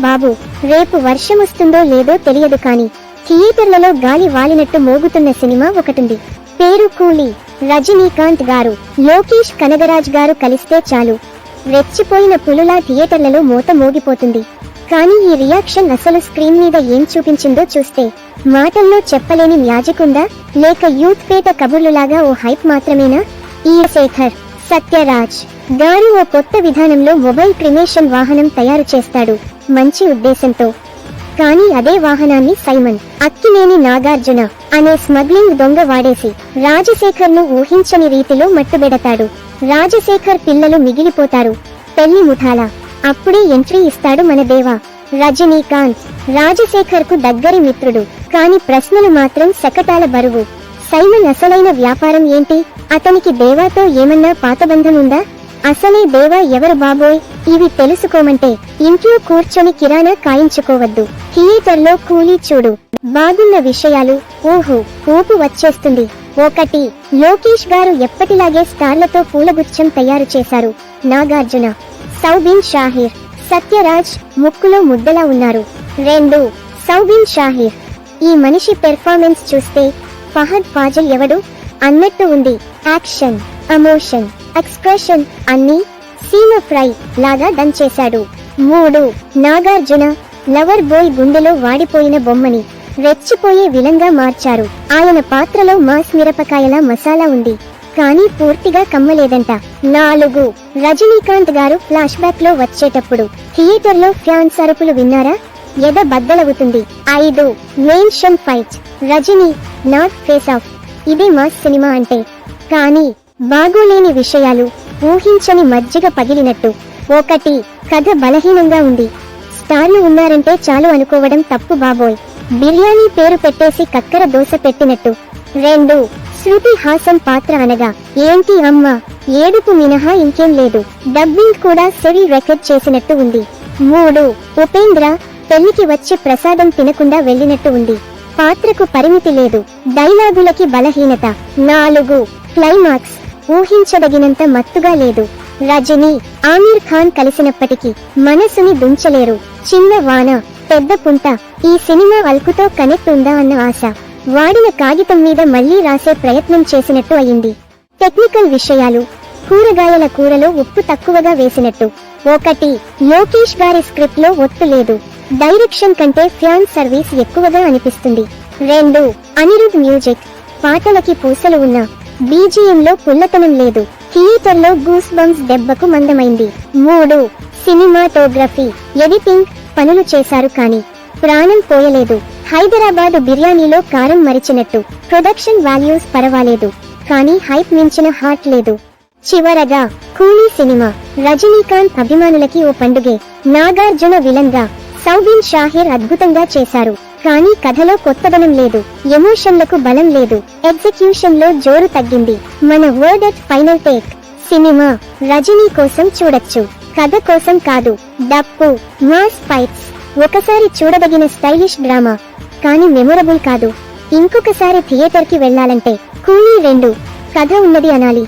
బాబు, రేపు వర్షమొస్తుందో లేదో తెలియదు కానీ థియేటర్లలో గాలి వాలినట్టు మోగుతున్న సినిమా ఒకటుంది. పేరు కూలీ. రజనీకాంత్ గారు, లోకేష్ కనగరాజ్ గారు కలిస్తే చాలు రెచ్చిపోయిన పులులా థియేటర్లలో మోత మోగిపోతుంది. కానీ ఈ రియాక్షన్ అసలు స్క్రీన్ మీద ఏం చూపించిందో చూస్తే మాటల్లో చెప్పలేని మ్యాజిక్ ఉందా, లేక యూత్ పేట కబుర్లులాగా ఓ హైప్ మాత్రమేనా? ఈ శేఖర్ సత్యరాజ్ గారు ఓ కొత్త విధానంలో మొబైల్ క్రిమేషన్ వాహనం తయారు చేస్తాడు మంచి ఉద్దేశంతో. కానీ అదే వాహనాన్ని సైమన్ అక్కినేని నాగార్జున అనే స్మగ్లింగ్ దొంగ వాడేసి రాజశేఖర్ ను ఊహించని రీతిలో మట్టుబెడతాడు. రాజశేఖర్ పిల్లలు మిగిలిపోతారు పెళ్లి ముఠాల. అప్పుడే ఎంట్రీ ఇస్తాడు మన దేవా రజనీకాంత్. రాజశేఖర్ కు దగ్గరి మిత్రుడు, కాని ప్రశ్నలు మాత్రం శకటాల బరువు. సైమన్ అసలైన వ్యాపారం ఏంటి? అతనికి దేవాతో ఏమన్నా పాతబంధం ఉందా? అసలే దేవా ఎవరు బాబోయ్? ఇవి తెలుసుకోమంటే ఇంట్లో కూర్చొని కిరాణా కాయించుకోవద్దు, థియేటర్లో కూలీ చూడు. బాగున్న విషయాలు ఓహో ఊపు వచ్చేస్తుంది. 1. లోకేష్ గారు ఎప్పటిలాగే స్టార్లతో పూలగుచ్చం తయారు చేశారు. నాగార్జున, సౌబిన్ షాహిర్, సత్యరాజ్ ముక్కులో ముద్దలా ఉన్నారు. 2. సౌబిన్ షాహిర్. ఈ మనిషి పెర్ఫార్మెన్స్ చూస్తే ఫహద్ ఫాజిల్ ఎవడు అన్నట్టు ఉంది. యాక్షన్, ఎమోషన్, ఎక్స్ప్రెషన్ అన్నీ సీమ ఫ్రై లాగా దంచేశాడు. 3. నాగార్జున, లవర్ బాయ్ గుండెలో వాడిపోయిన బొమ్మని రెచ్చిపోయే విలంగా మార్చారు. ఆయన పాత్రలో మాస్ మిరపకాయల మసాలా ఉంది, కానీ పూర్తిగా కమ్మలేదంట. 4. రజనీకాంత్ గారు ఫ్లాష్ బ్యాక్ లో వచ్చేటప్పుడు థియేటర్లో ఫ్యాన్స్ అరుపులు విన్నారా? ఎద బద్దలవుతుంది. 5. Mention fight. Rajini not face off. ఇదే మాస్ సినిమా అంటే. కానీ బాగోలేని విషయాలు, ఊహించని మజ్జిగ పగిలినట్టు. 1. కథ బలహీనంగా ఉంది. స్టార్లు ఉన్నారంటే చాలు అనుకోవడం తప్పు బాబోయ్. బిర్యానీ పేరు పెట్టేసి కక్కర దోశ పెట్టినట్టు. 2. శృతి హాసన్ పాత్ర అనగా ఏంటి అమ్మ, ఏడుపు మినహా ఇంకేం లేదు. డబ్బింగ్ కూడా సెరీ రికార్డ్ చేసినట్టు ఉంది. 3. ఉపేంద్ర పెళ్లికి వచ్చి ప్రసాదం తినకుండా వెళ్ళినట్టు ఉంది. పాత్రకు పరిమితి లేదు, డైలాగులకి బలహీనత. 4. క్లైమాక్స్ ఊహించదగినంత మత్తుగా లేదు. రజనీ, ఆమీర్ ఖాన్ కలిసినప్పటికీ మనసుని దుంచలేరు. చిన్న వాన పెద్ద పుంట. ఈ సినిమా అల్కుతో కనెక్ట్ ఉందా అన్న ఆశ వాడిన కాగితం మీద మళ్లీ రాసే ప్రయత్నం చేసినట్టు అయింది. టెక్నికల్ విషయాలు, కూరగాయల కూరలో ఉప్పు తక్కువగా వేసినట్టు. 1. లోకేష్ గారి స్క్రిప్ట్ లో ఒత్తు లేదు, డైరెక్షన్ కంటే ఫ్యాన్ సర్వీస్ ఎక్కువగా అనిపిస్తుంది. 2. అనిరుద్ మ్యూజిక్. పాటలకి పూసలు ఉన్నా బీజిఎం లో పుల్లతనం లేదు. థియేటర్లో గూస్ బంప్స్ దెబ్బకు మందమైంది. 3. సినిమాటోగ్రఫీ, ఎడిటింగ్ పనులు చేశారు కానీ ప్రాణం పోయలేదు. హైదరాబాద్ బిర్యానీలో కారం మరిచినట్టు. ప్రొడక్షన్ వాల్యూస్ పర్వాలేదు, కానీ హైప్ మించిన హార్ట్ లేదు. చివరగా కూలీ సినిమా రజనీకాంత్ అభిమానులకి ఓ పండుగే. నాగార్జున విలన్ గా, సౌబిన్ షాహిర్ అద్భుతంగా చేశారు, కానీ కథలో కొత్తదనం లేదు, ఎమోషన్లకు బలం లేదు, ఎగ్జిక్యూషన్ లో జోరు తగ్గింది. మన verdict final take. Cinema Rajini కోసం చూడొచ్చు, కథ కోసం కాదు. డప్పు, మాస్ ఫైట్స్ ఒకసారి చూడదగిన స్టైలిష్ డ్రామా, కానీ మెమొరబుల్ కాదు. ఇంకొకసారి థియేటర్ కి వెళ్లాలంటే కూలీ 2 కథ ఉన్నది అనాలి.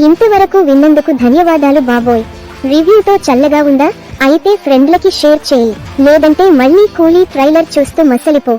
ఇంతవరకు విన్నందుకు ధన్యవాదాలు బాబోయ్. రివ్యూతో చల్లగా ఉందా? అయితే ఫ్రెండ్లకి షేర్ చేయి, లేదంటే మళ్ళీ కూలీ ట్రైలర్ చూస్తూ మసలిపో.